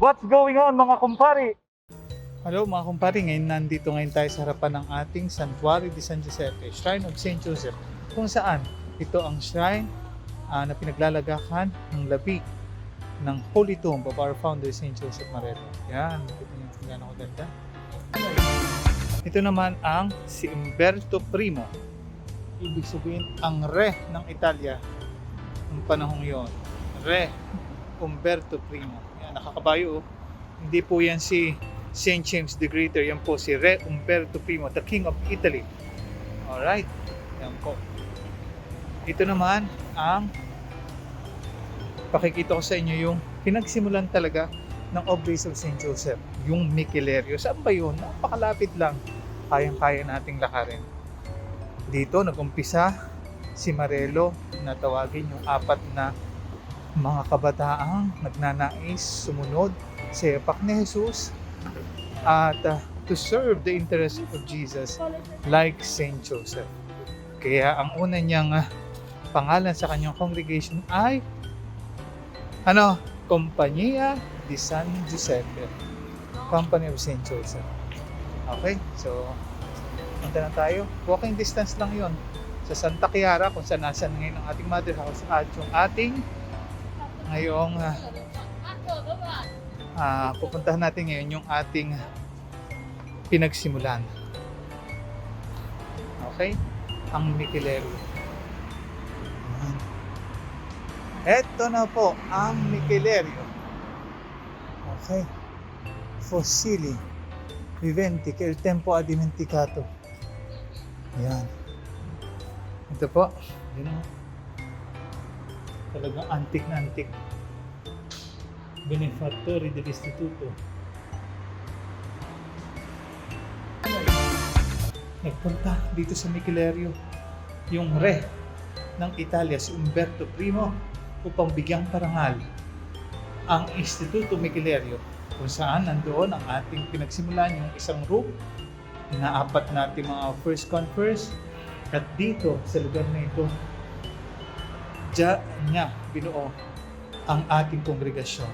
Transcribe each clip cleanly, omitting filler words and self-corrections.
What's going on mga kumpari? Hello mga kumpari, nandito tayo sa harapan ng ating Santuario de San Giuseppe, Shrine of St. Joseph, kung saan ito ang shrine na pinaglalagakan ng labi ng Holy Tomb of our founder St. Joseph Marelo. Yan, ito yung yan ako ganda. Ito naman ang si Umberto I. Ibig sabihin ang re ng Italia ng panahong yon. Re Umberto I. Yan, nakakabayo. Hindi po yan si St. James the Greater. Yan po si Re Umberto I, the King of Italy. Alright. Yan po. Ito naman ang pakikita ko sa inyo yung pinagsimulan talaga ng Oblates of St. Joseph. Yung Mikilerio. Saan ba yun? Napakalapit lang. Kayang-kaya nating lakarin. Dito nag-umpisa si Marelo na tawagin yung apat na mga kabataang nagnanais sumunod sa yapak ni Jesus at to serve the interest of Jesus like Saint Joseph. Kaya ang una niyang pangalan sa kanyang congregation ay Compañía de San Giuseppe, Company of Saint Joseph. Okay, so punta na tayo. Walking distance lang yon sa Santa Chiara, kung saan nasan ngayon ang ating mother house at yung ating ngayong pupuntahan natin ngayon yung ating pinagsimulan. Okay? Ang Mikilerio. Eto na po ang Mikilerio. Okay. Fossili viventi che il tempo ha dimenticato. Yan. Ito po. Yun o. Talagang antik na antik. Benefattori dell'Istituto. Nagpunta dito sa Mikilerio yung re ng Italia, si Umberto I, upang bigyang parangal ang Instituto Mikilerio, kung saan nandoon ang ating pinagsimulan yung isang room na apat natin mga first come first. At dito sa lugar na ito, diyan niya binuo ang ating kongregasyon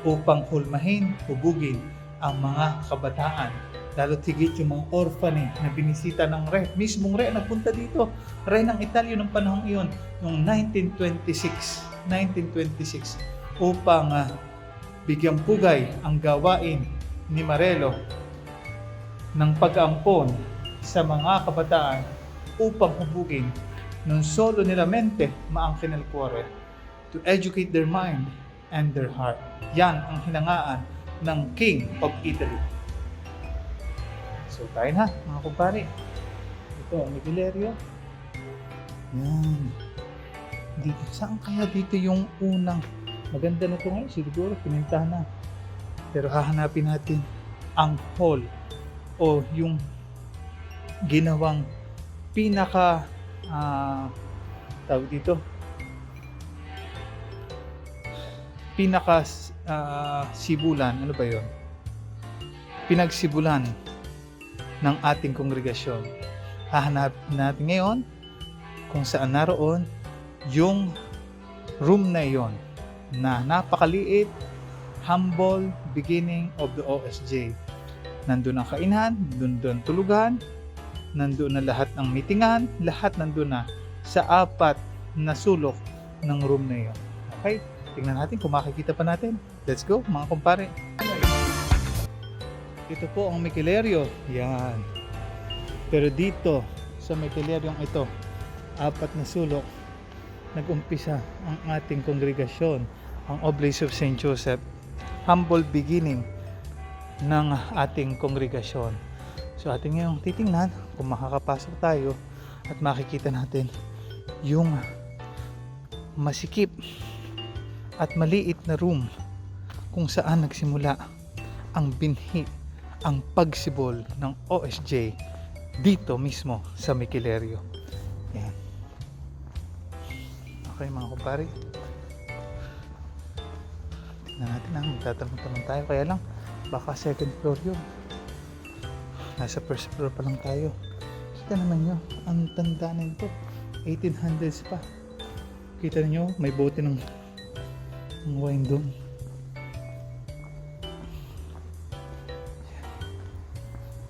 upang hulmahin, hubugin ang mga kabataan, lalo't higit yung mga orphane na binisita ng re. Mismong re nagpunta dito, re ng Italia ng panahong iyon, noong 1926, upang bigyang pugay ang gawain ni Marelo ng pag-aampon sa mga kabataan upang hubugin non solo nella mente ma anche nel cuore, to educate their mind and their heart. Yan ang hinangaan ng King of Italy. So tayo na mga kumpare. Ito ang Mikilerio. Yan. Dito, saan kaya dito yung unang maganda na ito ngayon? Siguro pinintahan na. Pero hahanapin natin ang hall o yung ginawang pinaka tawag dito pinaka sibulan, ano ba yun? Pinagsibulan ng ating kongregasyon. Hahanapin natin ngayon kung saan naroon yung room na yon na napakaliit, humble beginning of the OSJ. Nandun ang kainan, nandun tulugan, nandun na lahat ng meetingan, lahat nandun na sa apat na sulok ng room na yon. Okay? Tingnan natin kung makikita pa natin. Let's go mga kumpare. Ito po ang Mikilerio. Yan. Pero dito sa Mikilerio ito, apat na sulok, nag-umpisa ang ating kongregasyon, ang Oblates of St. Joseph. Humble beginning ng ating kongregasyon. So ating ngayong titingnan kung makakapasok tayo at makikita natin yung masikip at maliit na room kung saan nagsimula ang binhi, ang pagsibol ng OSJ dito mismo sa Mikilerio. Yan. Okay mga kumpare. Tingnan natin na, magtatanong-tanong tayo. Kaya lang, baka second floor yun. Nasa first floor pa lang tayo. Kita naman nyo, ang tanda na ito. 1800s pa. Kita niyo may bote ng wine doon.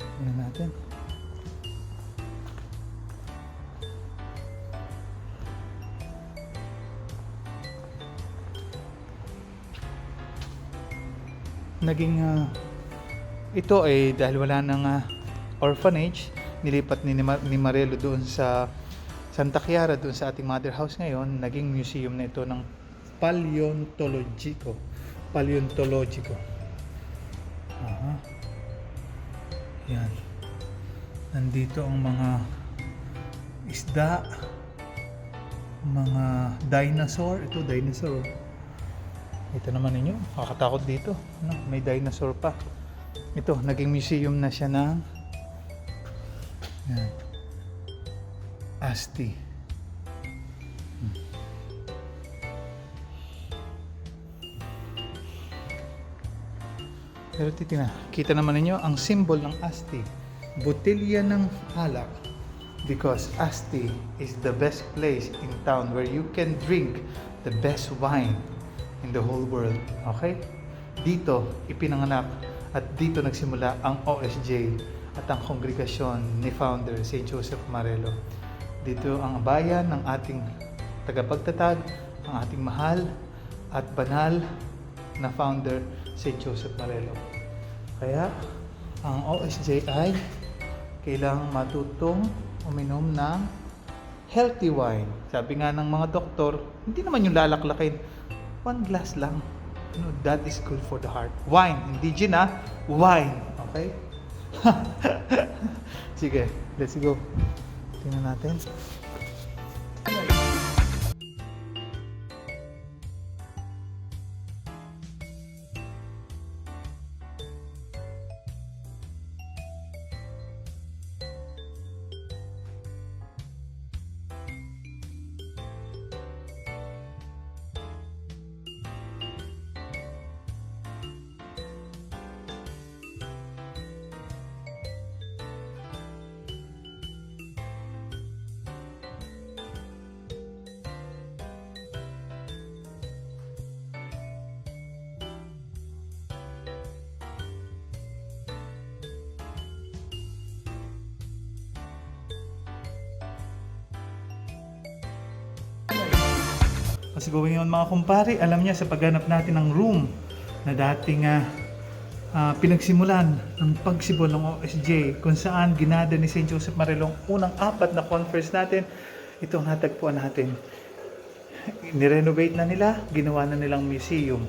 Tingnan natin. Naging ito ay dahil wala nang orphanage, nilipat ni Marelo doon sa Santa Clara, doon sa ating mother house ngayon. Naging museum na ito ng paleontologico. Aha. Yan. Nandito ang mga isda, mga dinosaur. Ito dinosaur. Ito naman ninyo, nakakatakot dito. Ano, may dinosaur pa. Ito, naging museum na siya ng yan, Asti. Pero titingnan, kita naman ninyo ang symbol ng Asti. Botelya ng alak. Because Asti is the best place in town where you can drink the best wine in the whole world. Okay? Dito ipinanganak at dito nagsimula ang OSJ at ang kongregasyon ni founder St. Joseph Marelo. Dito ang bayan ng ating tagapagtatag, ang ating mahal at banal na founder St. Joseph Marelo. Kaya ang OSJ ay kailangang matutong uminom ng healthy wine. Sabi nga ng mga doktor, hindi naman yung lalaklakin. 1 glass lang. That is good for the heart. Wine, hindi gin wine. Okay? Sige, let's go. Tingnan natin. Kasi going on mga kumpare, alam niya sa pagganap natin ng room na dating pinagsimulan ng pagsibol ng OSJ kung saan ginada ni St. Joseph Marelo ang unang 4 na conference natin. Ito ang natagpuan natin. Nirenovate na nila, ginawa na nilang museum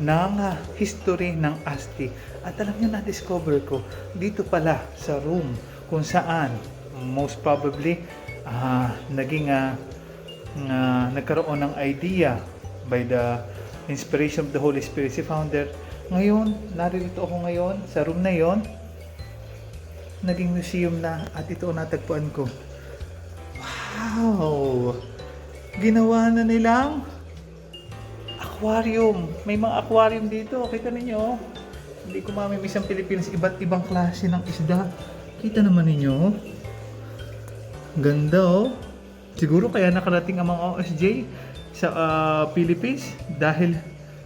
ng history ng Asti. At alam niyo, na-discover ko dito pala sa room kung saan most probably naging nagkaroon ng idea by the inspiration of the Holy Spirit si founder. Ngayon, narito ako ngayon sa room na yon. Naging museum na at ito ang natagpuan ko. Wow! Ginawa na nilang aquarium. May mga aquarium dito. Kita ninyo. Hindi ko mamimiss ang Pilipinas. Iba't ibang klase ng isda. Kita naman ninyo. Ganda oh. Siguro kaya nakarating ang mga OSJ sa Philippines dahil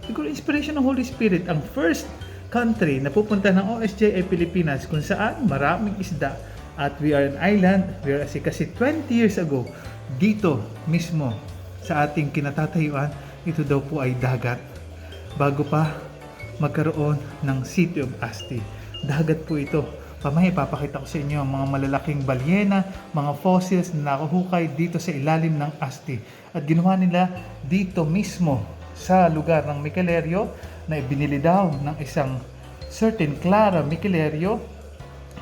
siguro inspiration ng Holy Spirit. Ang first country na pupunta ng OSJ ay Pilipinas kung saan maraming isda at we are an island. Kasi 20 years ago dito mismo sa ating kinatatayuan, ito daw po ay dagat bago pa magkaroon ng City of Asti. Dagat po ito. Pamaya, papakita ko sa inyo ang mga malalaking balyena, mga fossils na nakuhukay dito sa ilalim ng Asti. At ginawa nila dito mismo sa lugar ng Michellerio na ibinili daw ng isang certain Clara Michellerio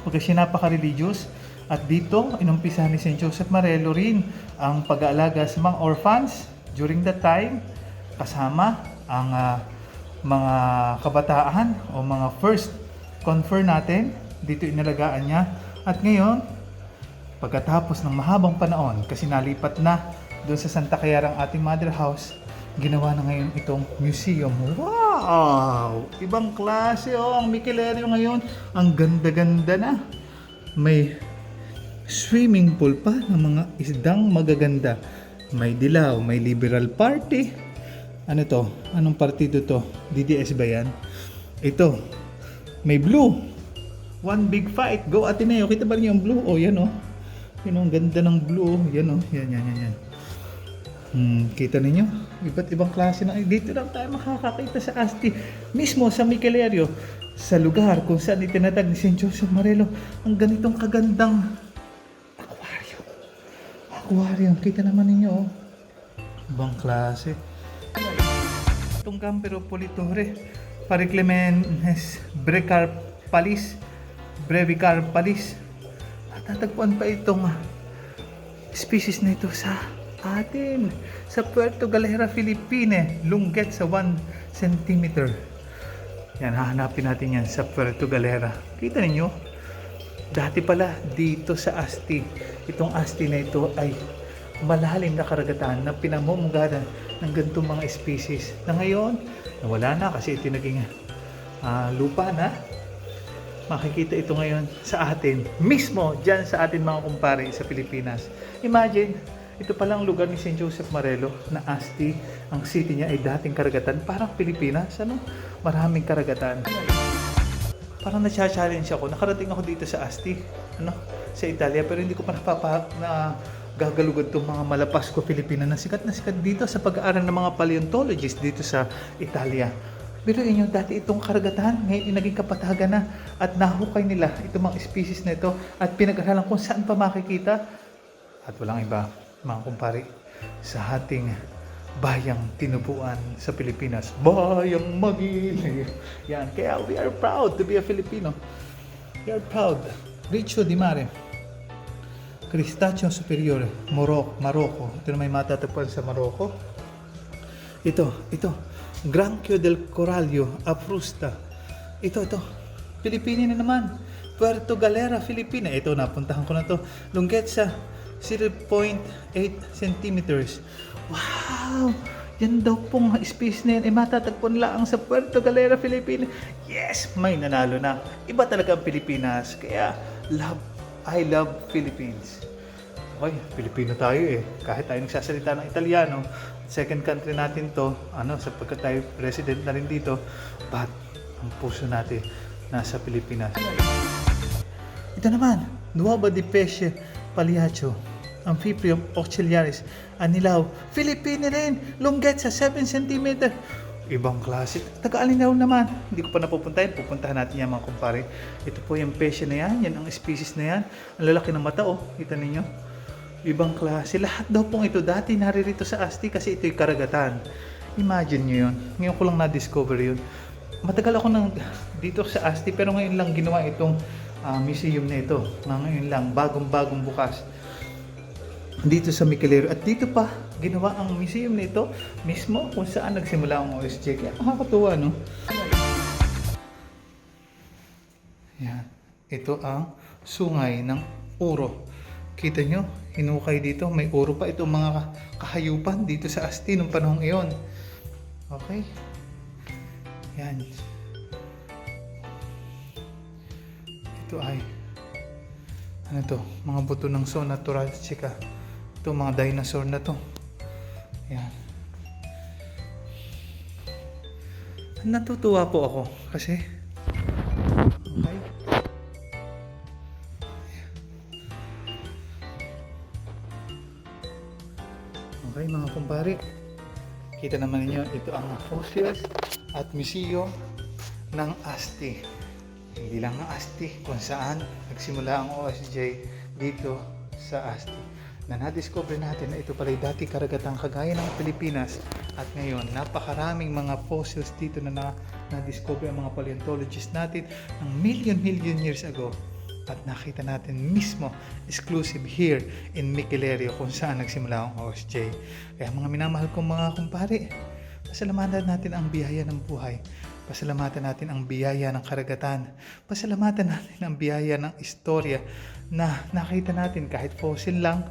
pagka napaka-religious. At dito, inumpisa ni St. Joseph Marelo rin ang pag-aalaga sa mga orphans during that time, kasama ang mga kabataan o mga first confer natin. Dito inalagaan niya. At ngayon, pagkatapos ng mahabang panahon, kasi nalipat na doon sa Santa Clara ang ating mother house, ginawa na ngayon itong museum. Wow! Ibang klase oh, ang Michellerio ngayon. Ang ganda-ganda na. May swimming pool pa ng mga isdang magaganda. May dilaw, may Liberal Party. Ano to? Anong partido to? DDS ba yan? Ito, may blue. One big fight. Go Ateneo. Kita ba niyo yung blue? Oh, yan oh. Yun oh, ang ganda ng blue. Yan oh. Yan. Kita ninyo? Iba't ibang klase na. Dito lang tayo makakakita sa Asti. Mismo sa Micalerio. Sa lugar kung saan itinatag ni St. Joseph Marelo. Ang ganitong kagandang aquarium. Kita naman ninyo oh. Ibang klase. Itong Campero Politore. Pariclemenes Brevicarpalis. Tatagpuan pa itong species na ito sa atin. Sa Puerto Galera, Philippines. Lungget sa 1 cm. Yan, hahanapin natin yan sa Puerto Galera. Kita ninyo? Dati pala dito sa Asti. Itong Asti na ito ay malalim na karagatan na pinamumugadan ng ganitong mga species. Na ngayon, nawala na kasi ito naging lupa na. Makikita ito ngayon sa atin, mismo dyan sa atin mga kumpare sa Pilipinas. Imagine, ito palang lugar ni St. Joseph Marelo na Asti. Ang city niya ay dating karagatan, parang Pilipinas, ano? Maraming karagatan. Parang na-challenge ako, nakarating ako dito sa Asti, ano? Sa Italia, pero hindi ko pa gagalugad itong mga malapas ko Pilipina na sikat dito sa pag-aaral ng mga paleontologists dito sa Italia. Pero inyo, dati itong karagatan, ngayon naging kapatagan na at nahukay nila itong mga species na ito at pinag-aralan kung saan pa makikita. At walang iba, mga kumpare, sa ating bayang tinubuan sa Pilipinas. Bayang Magili. Yan, kaya we are proud to be a Filipino. We are proud. Richo di Mare. Cristaceo superiore, Morocco. Ito na may matatagpuan sa Morocco. Ito. Granchio del Coralio, Afrusta. Ito. Pilipina na naman. Puerto Galera, Filipina. Ito, napuntahan ko na to. Lungget sa 0.8 centimeters. Wow! Yan daw pong space na yan. Matatagpuan lang sa Puerto Galera, Filipina. Yes! May nanalo na. Iba talaga ang Pilipinas. Kaya, I love Philippines. Okay, Pilipino tayo eh. Kahit tayo nagsasalita ng Italiano, second country natin to, sapagkat tayo president na rin dito, but ang puso natin nasa Pilipinas. Ito naman, Nuova di Pesce Pagliaccio, Amphiprium auxiliaris, Anilaw, Filipino rin, lungget sa 7 cm. Ibang klase. Taga-Alinaw naman. Hindi ko pa napupuntahin. Pupuntahan natin yan mga kumpare. Ito po yung pesce na yan. Yan ang species na yan. Ang lalaki ng mata oh. Kita ninyo. Ibang klase. Lahat daw pong ito dati naririto sa Asti kasi ito'y karagatan. Imagine nyo yun. Ngayon ko lang na-discover yun. Matagal ako dito sa Asti pero ngayon lang ginawa itong museum na ito. Ngayon lang. Bagong bukas. Dito sa Micalerio. At dito pa ginawa ang museum na ito mismo kung saan nagsimula ang OSJ. Kaya nakakatuwa, no? Yan. Ito ang sungay ng Uro. Kita nyo, hinukay dito. May uro pa itong mga kahayupan dito sa Asti nung panahong iyon. Okay? Yan. Ito ay ano to? Mga buto ng Zona thoracica. Ito mga dinosaur na to. Yan. Natutuwa po ako kasi okay. Okay mga kumpare, kita naman ninyo ito ang fossils at museum ng Asti. Hindi lang ang Asti kung saan nagsimula ang OSJ dito sa Asti. Na na-discover natin na ito pala'y dati karagatang kagaya ng Pilipinas at ngayon napakaraming mga fossils dito na na-discover ang mga paleontologists natin ng million years ago at nakita natin mismo exclusive here in Micalerio kung saan nagsimula ang OSJ. Kaya mga minamahal kong mga kumpare, pasalamatan natin ang biyaya ng buhay. Pasalamatan natin ang biyaya ng karagatan. Pasalamatan natin ang biyaya ng istorya na nakita natin kahit fossil lang.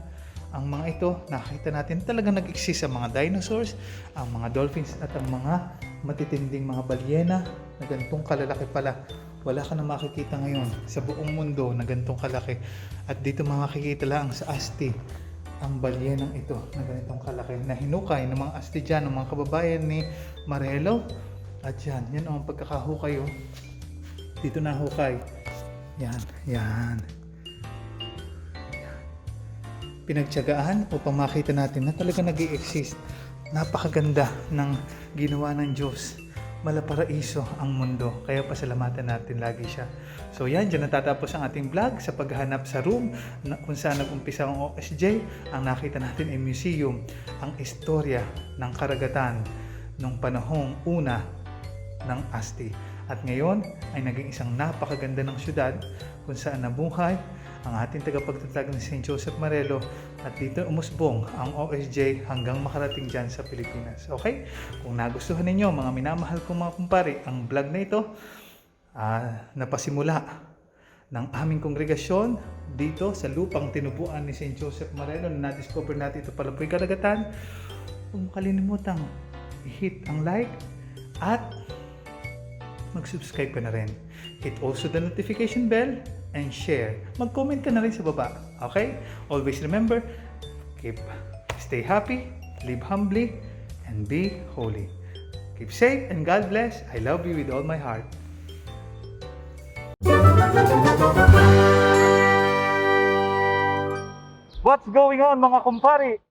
Ang mga ito, nakita natin talagang nag-exist ang mga dinosaurs, ang mga dolphins at ang mga matitinding mga balyena na ganitong kalalaki pala. Wala ka na makikita ngayon sa buong mundo na ganitong kalaki. At dito makikita lang sa Asti ang balyenang ito na ganitong kalaki na hinukay ng mga Astillano, mga kababayan ni Marelo. At yan ang pagkakahukay oh. Dito na hukay. Yan. Pinagtiyagaan upang makita natin na talaga nag-i-exist. Napakaganda ng ginawa ng Diyos. Malaparaiso ang mundo. Kaya pasalamatan natin lagi siya. So yan, dyan natatapos ang ating vlog sa paghahanap sa room na kung saan nag-umpisa ang OSJ. Ang nakita natin ay museum. Ang istorya ng karagatan nung panahong una ng Asti. At ngayon ay naging isang napakaganda ng syudad kung saan nabuhay ang ating tagapagtatag ng St. Joseph Marelo at dito umusbong ang OSJ hanggang makarating dyan sa Pilipinas. Okay? Kung nagustuhan ninyo mga minamahal kong mga kumpare ang vlog na ito, napasimula ng aming kongregasyon dito sa lupang tinubuan ni St. Joseph Marelo na na-discover natin ito pala po'y karagatan. Huwag kalilimutang i-hit ang like at mag-subscribe ka na rin. Hit also the notification bell and share. Mag-comment ka na rin sa baba. Okay? Always remember, stay happy, live humbly, and be holy. Keep safe and God bless. I love you with all my heart. What's going on mga kumpare?